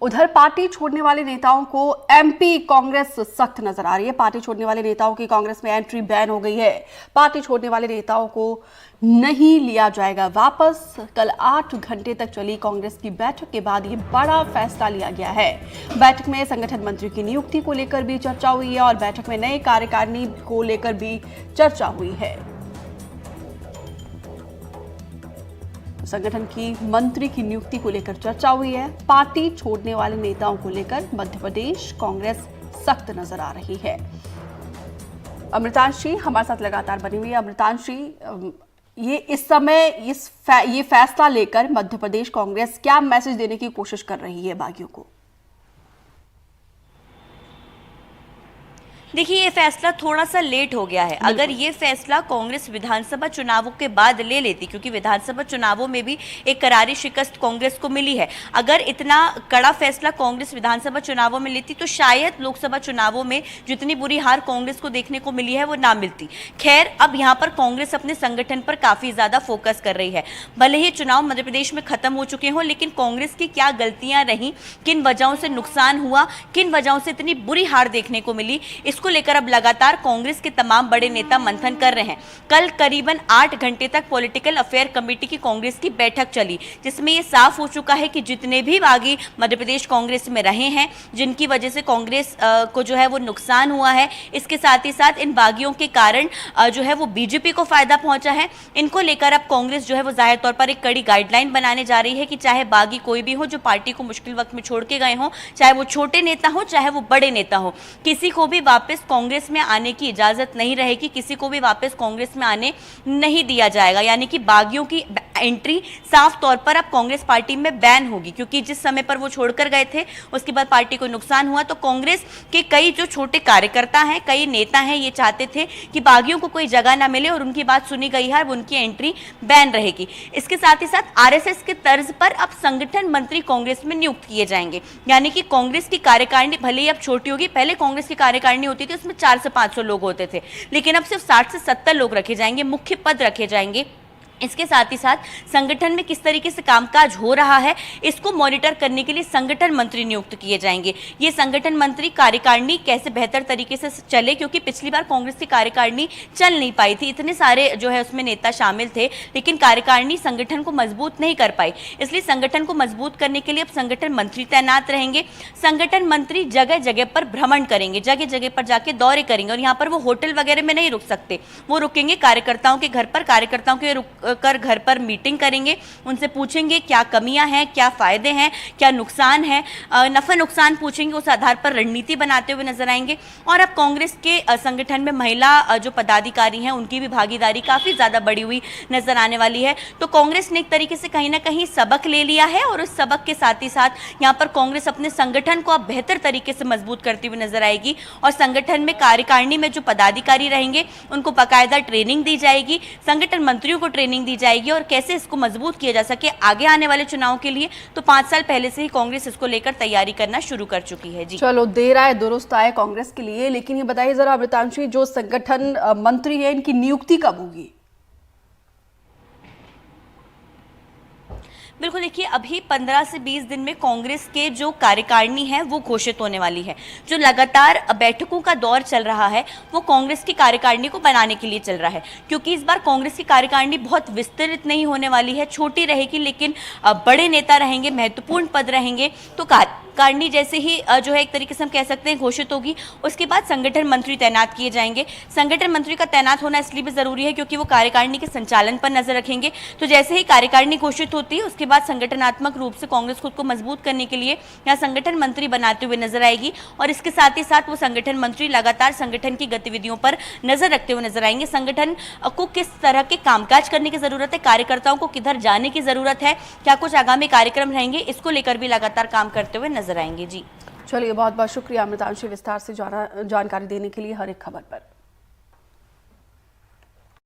उधर पार्टी छोड़ने वाले नेताओं को एमपी कांग्रेस सख्त नजर आ रही है। पार्टी छोड़ने वाले नेताओं की कांग्रेस में एंट्री बैन हो गई है। पार्टी छोड़ने वाले नेताओं को नहीं लिया जाएगा वापस। कल 8 घंटे तक चली कांग्रेस की बैठक के बाद ये बड़ा फैसला लिया गया है। बैठक में संगठन मंत्री की नियुक्ति को लेकर भी चर्चा हुई है और बैठक में नए कार्यकारिणी को लेकर भी चर्चा हुई है। संगठन की मंत्री की नियुक्ति को लेकर चर्चा हुई है। पार्टी छोड़ने वाले नेताओं को लेकर मध्य प्रदेश कांग्रेस सख्त नजर आ रही है। अमृतांशी हमारे साथ लगातार बनी हुई है। अमृतांशी, ये इस समय ये फैसला लेकर मध्य प्रदेश कांग्रेस क्या मैसेज देने की कोशिश कर रही है बागियों को? देखिए, ये फैसला थोड़ा सा लेट हो गया है। अगर ये फैसला कांग्रेस विधानसभा चुनावों के बाद ले लेती, क्योंकि विधानसभा चुनावों में भी एक करारी शिकस्त कांग्रेस को मिली है, अगर इतना कड़ा फैसला कांग्रेस विधानसभा चुनावों में लेती तो शायद लोकसभा चुनावों में जितनी बुरी हार कांग्रेस को देखने को मिली है वो ना मिलती। खैर, अब यहाँ पर कांग्रेस अपने संगठन पर काफी ज्यादा फोकस कर रही है। भले ही चुनाव मध्य प्रदेश में खत्म हो चुके हों, लेकिन कांग्रेस की क्या गलतियां रही, किन वजहों से नुकसान हुआ, किन वजहों से इतनी बुरी हार देखने को मिली, को लेकर अब लगातार कांग्रेस के तमाम बड़े नेता मंथन कर रहे हैं। कल करीबन 8 घंटे तक पॉलिटिकल अफेयर कमेटी की कांग्रेस की बैठक चली, जिसमें यह साफ हो चुका है कि जितने भी बागी मध्य प्रदेश कांग्रेस में रहे हैं, जिनकी वजह से कांग्रेस को जो है वो नुकसान हुआ है, इसके साथ ही साथ इन बागियों के कारण जो है वो बीजेपी को फायदा पहुंचा है, इनको लेकर अब कांग्रेस जो है वो जाहिर तौर पर एक कड़ी गाइडलाइन बनाने जा रही है कि चाहे बागी कोई भी हो जो पार्टी को मुश्किल वक्त में छोड़ के गए हों, चाहे वो छोटे नेता हो चाहे वो बड़े नेता हो, किसी को भी वापस कांग्रेस में आने की इजाजत नहीं रहेगी, किसी को भी वापस कांग्रेस में आने नहीं दिया जाएगा। यानी कि बागियों की एंट्री साफ तौर पर अब कांग्रेस पार्टी में बैन होगी, क्योंकि जिस समय पर वो छोड़कर गए थे उसके बाद पार्टी को नुकसान हुआ, तो कांग्रेस के कई जो छोटे कार्यकर्ता हैं, कई नेता हैं, ये चाहते थे कि बागियों को कोई जगह ना मिले और उनकी बात सुनी गई है, उनकी एंट्री बैन रहेगी। इसके साथ ही साथ आरएसएस के तर्ज पर अब संगठन मंत्री कांग्रेस में नियुक्त किए जाएंगे। यानी कि कांग्रेस की कार्यकारिणी भले ही अब छोटी होगी, पहले कांग्रेस की कार्यकारिणी होती थी उसमें 400 से 500 लोग होते थे, लेकिन अब सिर्फ 60 से 70 लोग रखे जाएंगे, मुख्य पद रखे जाएंगे। इसके साथ ही साथ संगठन में किस तरीके से कामकाज हो रहा है इसको मॉनिटर करने के लिए संगठन मंत्री नियुक्त किए जाएंगे। ये संगठन मंत्री कार्यकारिणी कैसे बेहतर तरीके से चले, क्योंकि पिछली बार कांग्रेस की कार्यकारिणी चल नहीं पाई थी, इतने सारे जो है उसमें नेता शामिल थे, लेकिन कार्यकारिणी संगठन को मजबूत नहीं कर पाई। इसलिए संगठन को मजबूत करने के लिए अब संगठन मंत्री तैनात रहेंगे। संगठन मंत्री जगह जगह पर भ्रमण करेंगे, जगह जगह पर जाके दौरे करेंगे, और यहाँ पर वो होटल वगैरह में नहीं रुक सकते, वो रुकेंगे कार्यकर्ताओं के घर पर, कार्यकर्ताओं के कर घर पर मीटिंग करेंगे, उनसे पूछेंगे क्या कमियां हैं, क्या फायदे हैं, क्या नुकसान है, नफा नुकसान पूछेंगे, उस आधार पर रणनीति बनाते हुए नजर आएंगे। और अब कांग्रेस के संगठन में महिला जो पदाधिकारी हैं उनकी भी भागीदारी काफी ज्यादा बढ़ी हुई नजर आने वाली है। तो कांग्रेस ने एक तरीके से कहीं ना कहीं सबक ले लिया है, और उस सबक के साथ ही साथ यहाँ पर कांग्रेस अपने संगठन को अब बेहतर तरीके से मजबूत करती हुई नजर आएगी, और संगठन में कार्यकारिणी में जो पदाधिकारी रहेंगे उनको बाकायदा ट्रेनिंग दी जाएगी, संगठन मंत्रियों को ट्रेनिंग दी जाएगी, और कैसे इसको मजबूत किया जा सके आगे आने वाले चुनाव के लिए। तो 5 साल पहले से ही कांग्रेस इसको लेकर तैयारी करना शुरू कर चुकी है। जी चलो, देर आए दुरुस्त आए कांग्रेस के लिए। लेकिन ये बताइए जरा अमृतांशी, जो संगठन मंत्री है इनकी नियुक्ति कब होगी? बिल्कुल, देखिए अभी 15 से 20 दिन में कांग्रेस के जो कार्यकारिणी है वो घोषित होने वाली है। जो लगातार बैठकों का दौर चल रहा है वो कांग्रेस की कार्यकारिणी को बनाने के लिए चल रहा है, क्योंकि इस बार कांग्रेस की कार्यकारिणी बहुत विस्तृत नहीं होने वाली है, छोटी रहेगी, लेकिन बड़े नेता रहेंगे, महत्वपूर्ण पद रहेंगे। तो कार्यकारिणी जैसे ही जो है एक तरीके से हम कह सकते हैं घोषित होगी, उसके बाद संगठन मंत्री तैनात किए जाएंगे। संगठन मंत्री का तैनात होना इसलिए भी जरूरी है क्योंकि वो कार्यकारिणी के संचालन पर नजर रखेंगे। तो जैसे ही कार्यकारिणी घोषित होती है उसके बाद संगठनात्मक रूप से कांग्रेस खुद को मजबूत करने के लिए यहाँ संगठन मंत्री बनाते हुए नजर आएगी, और इसके साथ ही साथ वो संगठन मंत्री लगातार संगठन की गतिविधियों पर नजर रखते हुए नजर आएंगे। संगठन को किस तरह के कामकाज करने की जरूरत है, कार्यकर्ताओं को किधर जाने की जरूरत है, क्या कुछ आगामी कार्यक्रम रहेंगे, इसको लेकर भी लगातार काम करते हुए नजर आएंगे। जी चलिए, बहुत बहुत शुक्रिया अमृतांशी विस्तार से जानकारी देने के लिए हर एक खबर पर।